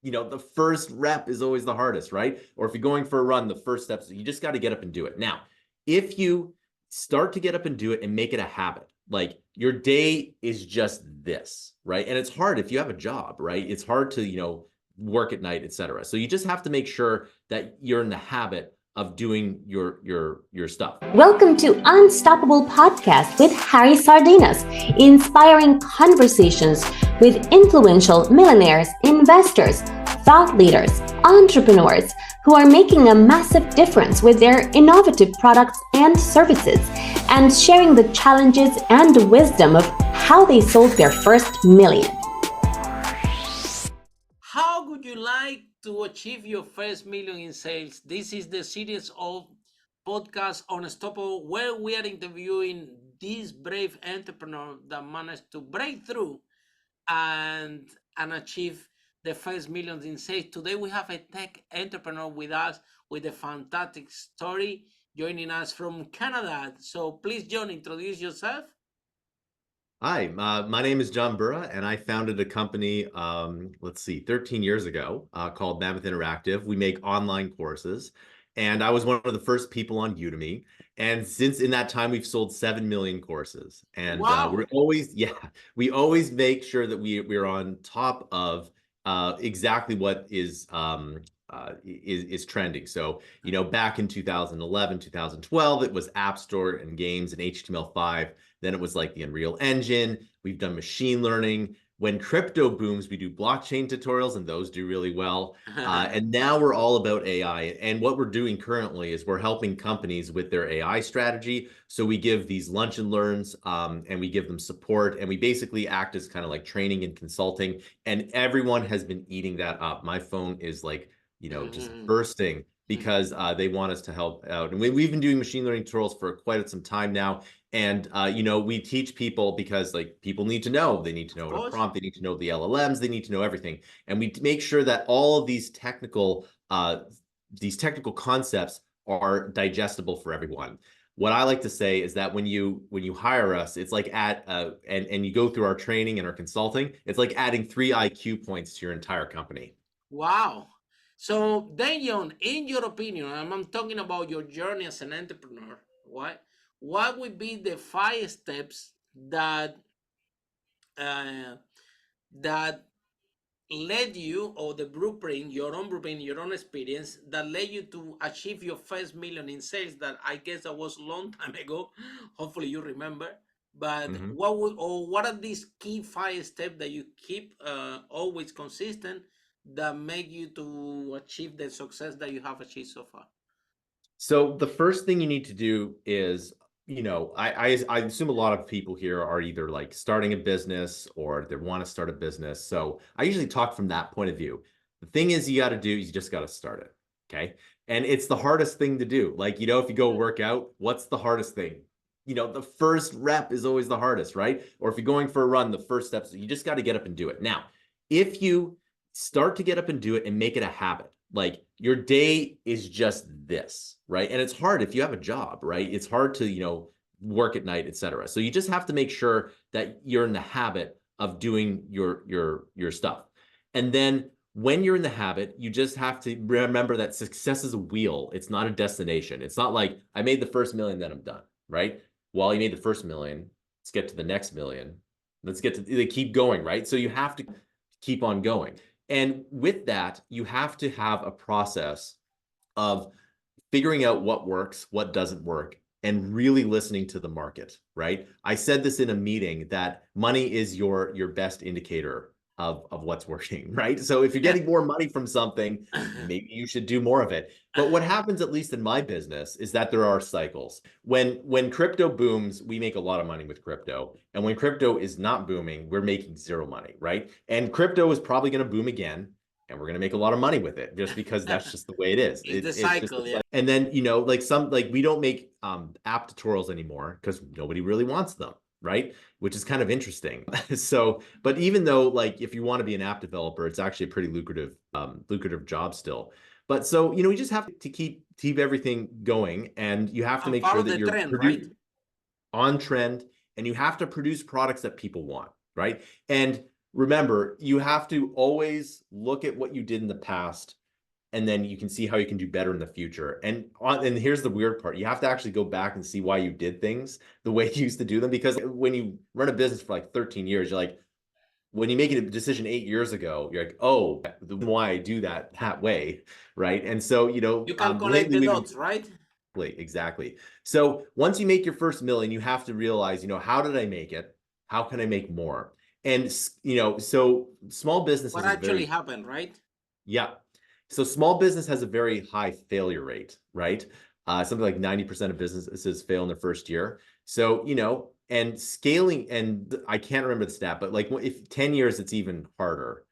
the first rep is always the hardest, right? Or if you're going for a run, the first steps, you just got to get up and do it. Now, if you start to get up and do it and make it a habit, like your day is just this, right? And it's hard if you have a job, right? It's hard to, work at night, etc. So you just have to make sure that you're in the habit of doing your stuff. Welcome to Unstoppable Podcast with Harry Sardinas, inspiring conversations with influential millionaires, investors, thought leaders, entrepreneurs who are making a massive difference with their innovative products and services, and sharing the challenges and wisdom of how they sold their first million. How would you like to achieve your first million in sales? This is the series of podcasts on Unstoppable, where we are interviewing this brave entrepreneur that managed to break through and achieve the first millions in sales. Today we have a tech entrepreneur with us with a fantastic story, joining us from Canada. So please, John, introduce yourself. Hi, my name is John Burra, and I founded a company, 13 years ago, called Mammoth Interactive. We make online courses, and I was one of the first people on Udemy. And since in that time, we've sold 7 million courses. And Wow. we always make sure that we're on top of exactly what is trending. So, back in 2011, 2012, it was App Store and games and HTML5. Then it was like the Unreal Engine. We've done machine learning. When crypto booms, we do blockchain tutorials, and those do really well. And now we're all about AI. And what we're doing currently is we're helping companies with their AI strategy. So we give these lunch and learns, and we give them support, and we basically act as kind of like training and consulting. And everyone has been eating that up. My phone is like, just bursting because they want us to help out. And we've been doing machine learning tutorials for quite some time now. And, we teach people because people need to know, they need to know what a prompt, they need to know the LLMs, they need to know everything. And we make sure that all of these technical concepts are digestible for everyone. What I like to say is that when you hire us, it's like and you go through our training and our consulting, it's like adding 3 IQ points to your entire company. Wow. So then, John, in your opinion, I'm talking about your journey as an entrepreneur, what would be the 5 steps that that led you, or the blueprint, your own experience that led you to achieve your first million in sales? That I guess that was a long time ago. Hopefully you remember. But what are these key 5 steps that you keep always consistent that make you to achieve the success that you have achieved so far? So the first thing you need to do is, I assume a lot of people here are either like starting a business or they want to start a business. So I usually talk from that point of view. The thing is, you got to do, you just got to start it. Okay. And it's the hardest thing to do. Like, if you go work out, what's the hardest thing? The first rep is always the hardest, right? Or if you're going for a run, the first steps, you just got to get up and do it. Now, if you start to get up and do it and make it a habit, like your day is just this, right? And it's hard if you have a job, right? It's hard to, work at night, etc. So you just have to make sure that you're in the habit of doing your stuff. And then when you're in the habit, you just have to remember that success is a wheel. It's not a destination. It's not like I made the first million, then I'm done, right? Well, you made the first million, let's get to the next million. They keep going, right? So you have to keep on going. And with that, you have to have a process of figuring out what works, what doesn't work, and really listening to the market, right? I said this in a meeting that money is your best indicator of what's working, right? So if you're getting more money from something, maybe you should do more of it. But what happens, at least in my business, is that there are cycles. When crypto booms, we make a lot of money with crypto. And when crypto is not booming, we're making zero money, right? And crypto is probably going to boom again, and we're going to make a lot of money with it just because that's just the way it is. It's the cycle, yeah. And then, we don't make app tutorials anymore because nobody really wants them, right? Which is kind of interesting. So, but even though if you want to be an app developer, it's actually a pretty lucrative job still. But so, we just have to keep everything going, and you have to make sure that you're on trend, and you have to produce products that people want, right? And remember, you have to always look at what you did in the past, and then you can see how you can do better in the future. And here's the weird part. You have to actually go back and see why you did things the way you used to do them. Because when you run a business for like 13 years, you're like, when you make a decision 8 years ago, you're like, oh, the why I do that way, right? And so, You can connect lately the we've been dots, right? exactly. So once you make your first million, you have to realize, how did I make it? How can I make more? And so small business What is a actually very happened, right? yeah. So small business has a very high failure rate, right? Something like 90% of businesses fail in their first year. So, and scaling, and I can't remember the stat, but like if 10 years, it's even harder.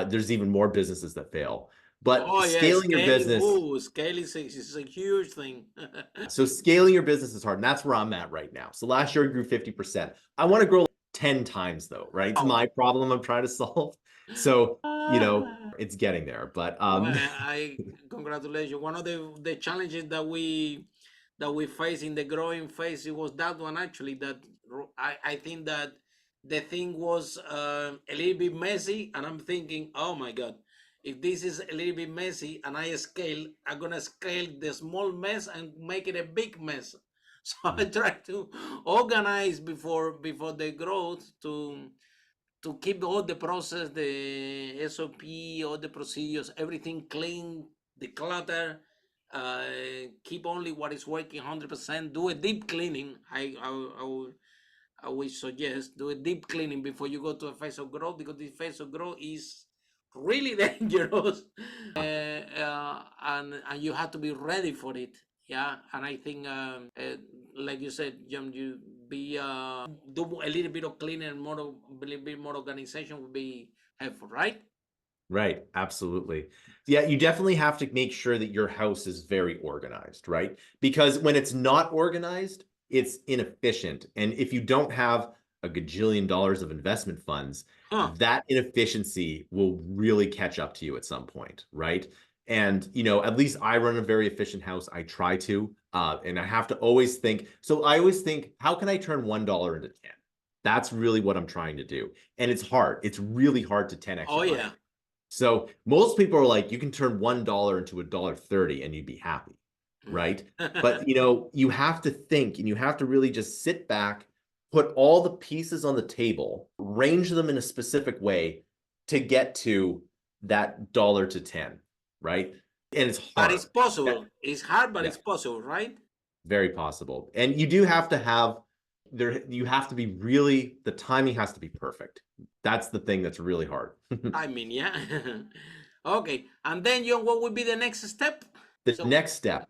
There's even more businesses that fail. But Oh yeah, scaling your scaling. business, Ooh, scaling is a huge thing. so scaling your business is hard. And that's where I'm at right now. So last year I grew 50%. I want to grow 10 times though, right? It's Wow. my problem I'm trying to solve. So, Ah. it's getting there. But Well, I congratulate you. One of the challenges that we face in the growing phase, it was that one actually. That I think that the thing was a little bit messy, and I'm thinking, oh my god, if this is a little bit messy and I scale, I'm gonna scale the small mess and make it a big mess. So I try to organize before the growth to keep all the process, the SOP, all the procedures, everything clean, the clutter, keep only what is working 100%. Do a deep cleaning. I would suggest do a deep cleaning before you go to a phase of growth, because this phase of growth is really dangerous, and you have to be ready for it. Yeah, and I think like you said, John, you be do a little bit of cleaning and more, a little bit more organization would be helpful, right? Right, absolutely. Yeah, you definitely have to make sure that your house is very organized, right? Because when it's not organized, it's inefficient. And if you don't have a gajillion dollars of investment funds, Huh. that inefficiency will really catch up to you at some point, right? And, at least I run a very efficient house. I try to, and I have to always think. So I always think, how can I turn $1 into 10? That's really what I'm trying to do. And it's hard. It's really hard to 10x Oh your yeah. money. So most people are like, you can turn $1 into $1.30 and you'd be happy, right? But you have to think, and you have to really just sit back, put all the pieces on the table, arrange them in a specific way to get to that dollar to 10, right? And it's But it's hard. possible. It's hard, but Yeah, it's possible, right? very possible. And you do have to have you have to be really, the timing has to be perfect. That's the thing that's really hard. I mean, yeah. Okay, and then John, what would be the next step? The So next step,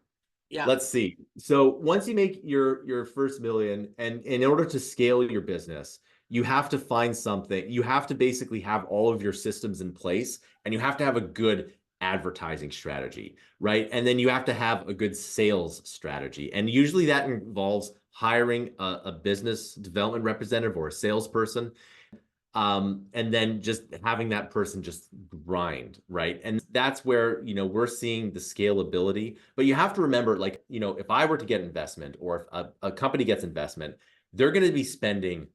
yeah. let's see. So once you make your first million, and in order to scale your business, you have to find something. You have to basically have all of your systems in place, and you have to have a good advertising strategy, right? And then you have to have a good sales strategy. And usually that involves hiring a business development representative or a salesperson, and then just having that person just grind, right? And that's where, we're seeing the scalability. But you have to remember, like, if I were to get investment, or if a company gets investment, they're going to be spending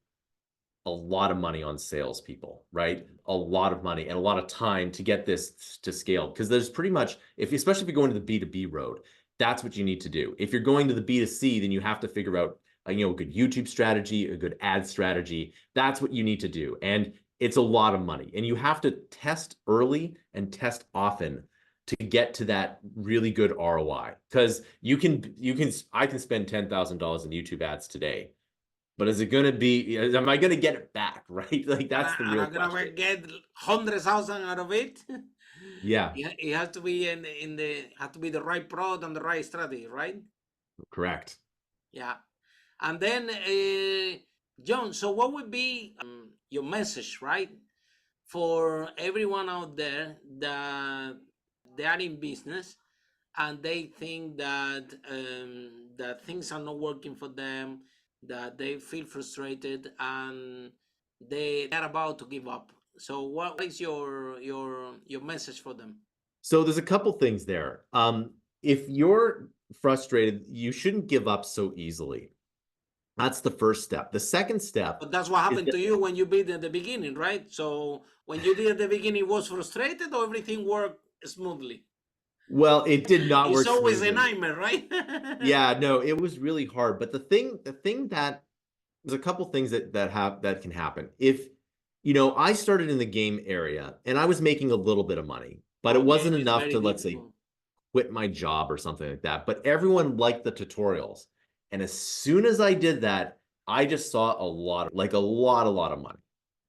a lot of money on salespeople, right? A lot of money and a lot of time to get this to scale. Because there's pretty much, especially if you're going to the B2B road, that's what you need to do. If you're going to the B2C, then you have to figure out a good YouTube strategy, a good ad strategy. That's what you need to do. And it's a lot of money. And you have to test early and test often to get to that really good ROI. Because I can spend $10,000 in YouTube ads today, but is it going to be, am I going to get it back? Right? Like, that's the And real I'm gonna question. get 100,000 out of it. Yeah, It has to be in the has to be the right product and the right strategy, right? correct. Yeah. And then, John, so what would be your message, right, for everyone out there that they are in business and they think that things are not working for them, that they feel frustrated and they are about to give up. So, what is your message for them? So there's a couple things there. If you're frustrated, you shouldn't give up so easily. That's the first step. The second step But that's what is happened to you when you bid at the beginning, right? So when you did at the beginning, was frustrated or everything worked smoothly? well, it did not It's work always a smoothly. nightmare, right? Yeah, no, it was really hard. But the thing that there's a couple things that can happen. If I started in the game area and I was making a little bit of money, but it Oh, wasn't game is enough very to, let's say, difficult. quit my job or something like that. But everyone liked the tutorials. And as soon as I did that, I just saw a lot of money,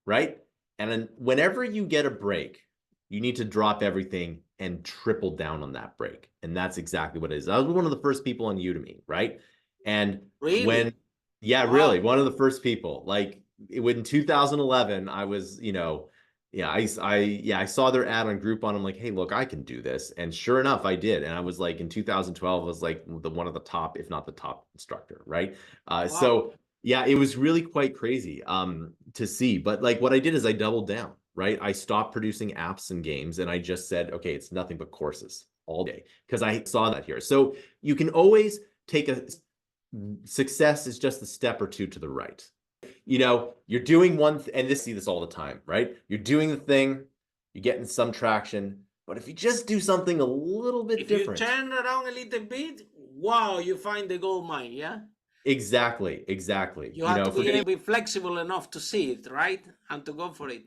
right? And then whenever you get a break, you need to drop everything and triple down on that break. And that's exactly what it is. I was one of the first people on Udemy, right? And when, Really? yeah, really, Wow. one of the first people. Like in 2011, I was, yeah, I saw their ad on Groupon. I'm like, hey, look, I can do this. And sure enough, I did. And I was like, in 2012, I was like one of the top, if not the top instructor, right? Wow. So yeah, it was really quite crazy to see. But like what I did is I doubled down, right? I stopped producing apps and games and I just said, okay, it's nothing but courses all day because I saw that here. So you can always take success is just a step or two to the right. You're doing and see this all the time, right? You're doing the thing, you're getting some traction, but if you just do something a little bit If you different. turn around a little bit, wow, you find the gold mine, yeah? Exactly. You have to be flexible enough to see it, right? And to go for it.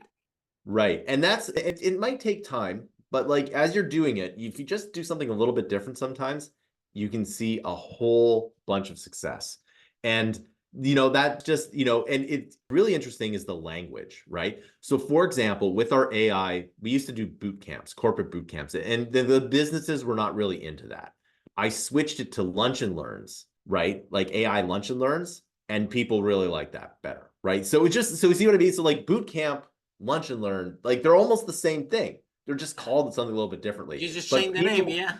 Right. And it might take time, but like as you're doing it, if you just do something a little bit different sometimes, you can see a whole bunch of success. And that just, and it's really interesting is the language, right? So for example, with our AI, we used to do boot camps, corporate boot camps, and the businesses were not really into that. I switched it to lunch and learns, right? Like AI lunch and learns, and people really like that better, right? So you see what I mean? So like boot camp, lunch and learn, like they're almost the same thing. They're just called something a little bit differently. You just But change the name, yeah?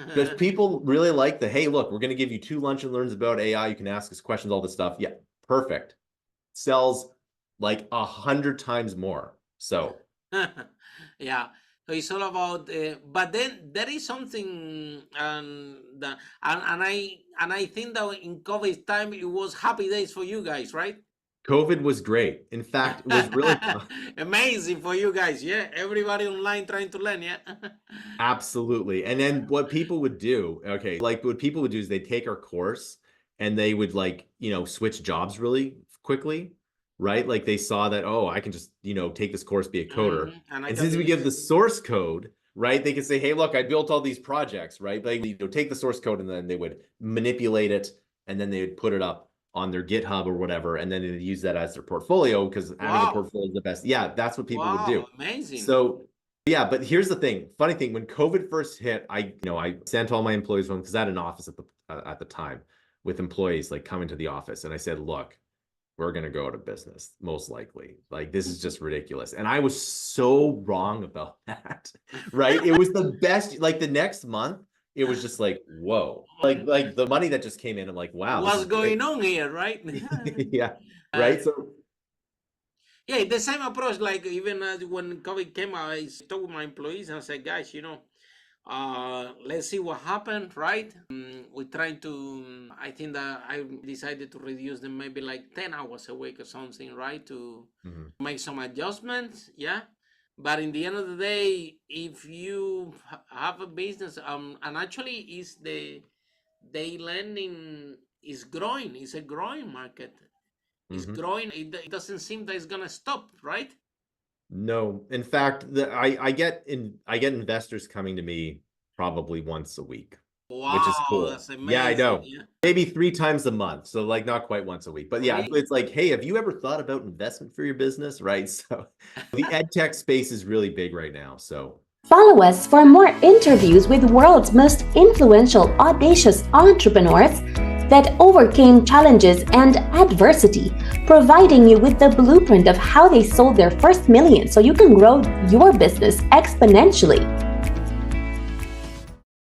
because people really like hey, look, we're going to give you 2 lunch and learns about AI. You can ask us questions, all this stuff. Yeah, perfect. Sells like 100 times more. So yeah. So it's all about, but then there is something, and I think that in COVID time it was happy days for you guys, right? COVID was great. In fact, it was really fun. Amazing for you guys, yeah. Everybody online trying to learn, yeah. Absolutely. And then what people would do, okay, like what people would do is they'd take our course and they would switch jobs really quickly, right? Like they saw that, oh, I can just, take this course, be a coder. And I And can since do we give the this. source code, right, they could say, hey, look, I built all these projects, right? They take the source code and then they would manipulate it and then they would put it up on their GitHub or whatever, and then they'd use that as their portfolio because having a portfolio is the best. Yeah, that's what people would do. Amazing. So yeah, but here's the thing. Funny thing, when COVID first hit, I sent all my employees home because I had an office at the time with employees like coming to the office, and I said, look, we're gonna go out of business, most likely. Like this is just ridiculous. And I was so wrong about that. Right? It was the best, like the next month, it was just like, whoa. Like the money that just came in, I'm like, wow. What's going on here, right? Yeah. Right. So yeah, the same approach. Like even when COVID came, I talked with my employees and I said, guys, let's see what happened, right? We tried to. I think that I decided to reduce them maybe like 10 hours a week or something, right? To make some adjustments, yeah. But in the end of the day, if you have a business, and actually is the eLearning is growing. It's a growing market. It's growing. It doesn't seem that it's gonna stop, right? No. In fact, I get investors coming to me probably once a week. Wow, which is cool. that's amazing. Yeah, I know. Yeah. Maybe 3 times a month. So like not quite once a week. But yeah, Really? it's like, hey, have you ever thought about investment for your business? Right. So the ed tech space is really big right now. So follow us for more interviews with world's most influential, audacious entrepreneurs that overcame challenges and adversity, providing you with the blueprint of how they sold their first million so you can grow your business exponentially.